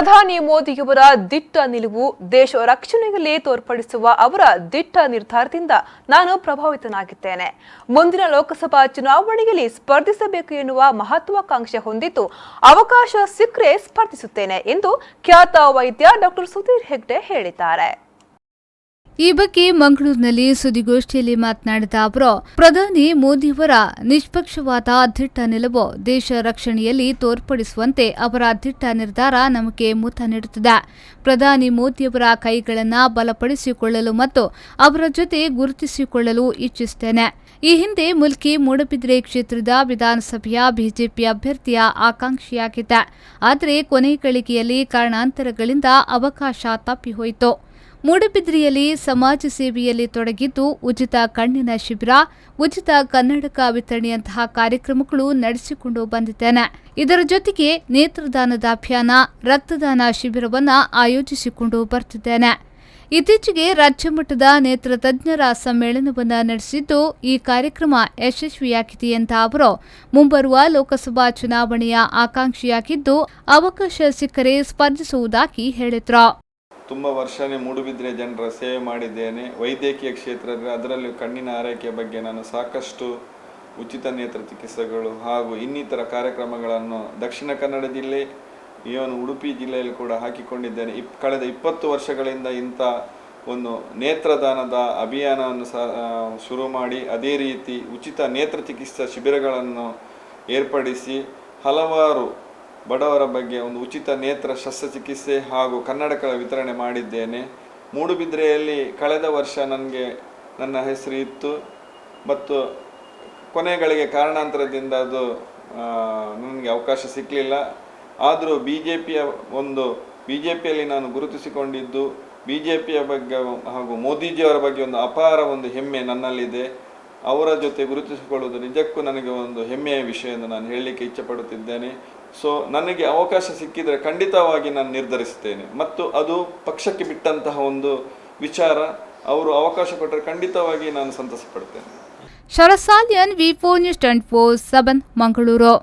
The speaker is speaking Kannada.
ಪ್ರಧಾನಿ ಮೋದಿಯವರ ದಿಟ್ಟ ನಿಲುವು ದೇಶ ರಕ್ಷಣೆಯಲ್ಲಿ ತೋರ್ಪಡಿಸುವ ಅವರ ದಿಟ್ಟ ನಿರ್ಧಾರದಿಂದ ನಾನು ಪ್ರಭಾವಿತನಾಗಿದ್ದೇನೆ. ಮುಂದಿನ ಲೋಕಸಭಾ ಚುನಾವಣೆಯಲ್ಲಿ ಸ್ಪರ್ಧಿಸಬೇಕು ಎನ್ನುವ ಮಹತ್ವಾಕಾಂಕ್ಷೆ ಹೊಂದಿದ್ದು ಅವಕಾಶ ಸಿಕ್ಕರೆ ಸ್ಪರ್ಧಿಸುತ್ತೇನೆ ಎಂದು ಖ್ಯಾತ ವೈದ್ಯ ಡಾಕ್ಟರ್ ಸುಧೀರ್ ಹೆಗ್ಡೆ ಹೇಳಿದ್ದಾರೆ. ಈ ಬಗ್ಗೆ ಮಂಗಳೂರಿನಲ್ಲಿ ಸುದ್ದಿಗೋಷ್ಠಿಯಲ್ಲಿ ಮಾತನಾಡಿದ ಅವರು, ಪ್ರಧಾನಿ ಮೋದಿಯವರ ನಿಷ್ಪಕ್ಷವಾದ ದಿಟ್ಟ ನಿಲುವು ದೇಶ ರಕ್ಷಣೆಯಲ್ಲಿ ತೋರ್ಪಡಿಸುವಂತೆ ಅವರ ದಿಟ್ಟ ನಿರ್ಧಾರ ನಮಗೆ ಮುತ್ತ ನೀಡುತ್ತದೆ. ಪ್ರಧಾನಿ ಮೋದಿಯವರ ಕೈಗಳನ್ನು ಬಲಪಡಿಸಿಕೊಳ್ಳಲು ಮತ್ತು ಅವರ ಜೊತೆ ಗುರುತಿಸಿಕೊಳ್ಳಲು ಇಚ್ಛಿಸುತ್ತೇನೆ. ಈ ಹಿಂದೆ ಮುಲ್ಕಿ ಮೂಡಬಿದ್ರೆ ಕ್ಷೇತ್ರದ ವಿಧಾನಸಭೆಯ ಬಿಜೆಪಿ ಅಭ್ಯರ್ಥಿಯ ಆಕಾಂಕ್ಷಿಯಾಗಿದ್ದೆ. ಆದರೆ ಕೊನೆ ಗಳಿಗೆಯಲ್ಲಿ ಕಾರಣಾಂತರಗಳಿಂದ ಅವಕಾಶ ತಪ್ಪಿಹೋಯಿತು. ಮೂಡಬಿದ್ರಿಯಲ್ಲಿ ಸಮಾಜ ಸೇವೆಯಲ್ಲಿ ತೊಡಗಿದ್ದು ಉಚಿತ ಕಣ್ಣಿನ ಶಿಬಿರ, ಉಚಿತ ಕನ್ನಡಕ ವಿತರಣೆಯಂತಹ ಕಾರ್ಯಕ್ರಮಗಳು ನಡೆಸಿಕೊಂಡು ಬಂದಿದ್ದೇನೆ. ಇದರ ಜೊತೆಗೆ ನೇತ್ರದಾನದ ಅಭಿಯಾನ, ರಕ್ತದಾನ ಶಿಬಿರವನ್ನು ಆಯೋಜಿಸಿಕೊಂಡು ಬರ್ತಿದ್ದೇನೆ. ಇತ್ತೀಚೆಗೆ ರಾಜ್ಯಮಟ್ಟದ ನೇತ್ರ ತಜ್ಞರ ಸಮ್ಮೇಳನವನ್ನು ನಡೆಸಿದ್ದು ಈ ಕಾರ್ಯಕ್ರಮ ಯಶಸ್ವಿಯಾಗಿದೆ ಎಂದ ಅವರು, ಮುಂಬರುವ ಲೋಕಸಭಾ ಚುನಾವಣೆಯ ಆಕಾಂಕ್ಷಿಯಾಗಿದ್ದು ಅವಕಾಶ ಸಿಕ್ಕರೆ ಸ್ಪರ್ಧಿಸುವುದಾಗಿ ಹೇಳಿದ್ರು. ತುಂಬ ವರ್ಷನೇ ಮೂಡುಬಿದ್ರೆ ಜನರ ಸೇವೆ ಮಾಡಿದ್ದೇನೆ. ವೈದ್ಯಕೀಯ ಕ್ಷೇತ್ರದಲ್ಲಿ ಅದರಲ್ಲೂ ಕಣ್ಣಿನ ಆರೈಕೆಯ ಬಗ್ಗೆ ನಾನು ಸಾಕಷ್ಟು ಉಚಿತ ನೇತ್ರ ಚಿಕಿತ್ಸೆಗಳು ಹಾಗೂ ಇನ್ನಿತರ ಕಾರ್ಯಕ್ರಮಗಳನ್ನು ದಕ್ಷಿಣ ಕನ್ನಡ ಜಿಲ್ಲೆ, ಇವನು ಉಡುಪಿ ಜಿಲ್ಲೆಯಲ್ಲಿ ಕೂಡ ಹಾಕಿಕೊಂಡಿದ್ದೇನೆ. ಕಳೆದ 20 ವರ್ಷಗಳಿಂದ ಇಂಥ ಒಂದು ನೇತ್ರದಾನದ ಅಭಿಯಾನವನ್ನು ಶುರು ಮಾಡಿ ಅದೇ ರೀತಿ ಉಚಿತ ನೇತ್ರ ಚಿಕಿತ್ಸಾ ಶಿಬಿರಗಳನ್ನು ಏರ್ಪಡಿಸಿ ಹಲವಾರು ಬಡವರ ಬಗ್ಗೆ ಒಂದು ಉಚಿತ ನೇತ್ರ ಶಸ್ತ್ರಚಿಕಿತ್ಸೆ ಹಾಗೂ ಕನ್ನಡಕಗಳ ವಿತರಣೆ ಮಾಡಿದ್ದೇನೆ. ಮೂಡುಬಿದ್ರೆಯಲ್ಲಿ ಕಳೆದ ವರ್ಷ ನನ್ನ ಹೆಸರು ಇತ್ತು ಮತ್ತು ಕೊನೆಗಳಿಗೆ ಕಾರಣಾಂತರದಿಂದ ಅದು ನನಗೆ ಅವಕಾಶ ಸಿಕ್ಕಲಿಲ್ಲ. ಆದರೂ ಬಿಜೆಪಿಯಲ್ಲಿ ನಾನು ಗುರುತಿಸಿಕೊಂಡಿದ್ದು ಬಿಜೆಪಿಯ ಬಗ್ಗೆ ಹಾಗೂ ಮೋದಿಜಿಯವರ ಬಗ್ಗೆ ಒಂದು ಅಪಾರ ಒಂದು ಹೆಮ್ಮೆ ನನ್ನಲ್ಲಿದೆ. ಅವರ ಜೊತೆ ಗುರುತಿಸಿಕೊಳ್ಳುವುದು ನಿಜಕ್ಕೂ ನನಗೆ ಒಂದು ಹೆಮ್ಮೆಯ ವಿಷಯ ಎಂದು ನಾನು ಹೇಳಲಿಕ್ಕೆ ಇಚ್ಛೆಪಡುತ್ತಿದ್ದೇನೆ. ಸೊ ನನಗೆ ಅವಕಾಶ ಸಿಕ್ಕಿದರೆ ಖಂಡಿತವಾಗಿ ನಾನು ನಿರ್ಧರಿಸುತ್ತೇನೆ ಮತ್ತು ಅದು ಪಕ್ಷಕ್ಕೆ ಬಿಟ್ಟಂತಹ ಒಂದು ವಿಚಾರ. ಅವರು ಅವಕಾಶ ಕೊಟ್ಟರೆ ಖಂಡಿತವಾಗಿ ನಾನು ಸಂತಸ ಪಡ್ತೇನೆ. ಶರಸಾಲಿಯನ್, ವಿ4 ನ್ಯೂಸ್ 24/7 ಮಂಗಳೂರು.